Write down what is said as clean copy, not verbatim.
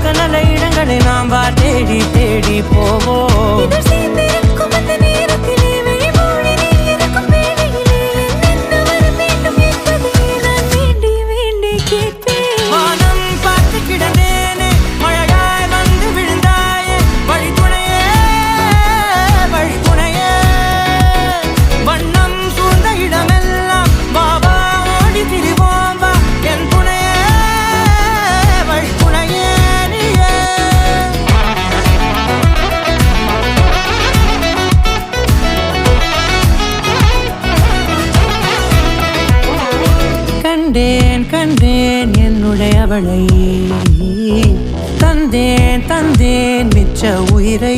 பார்க்க நல்ல இடங்களை நாம் வா தேடி தேடி போவோம். கண்டேன் கண்டேன் என்னுடையவளை, தந்தேன் தந்தேன் மிச்ச உயிரை.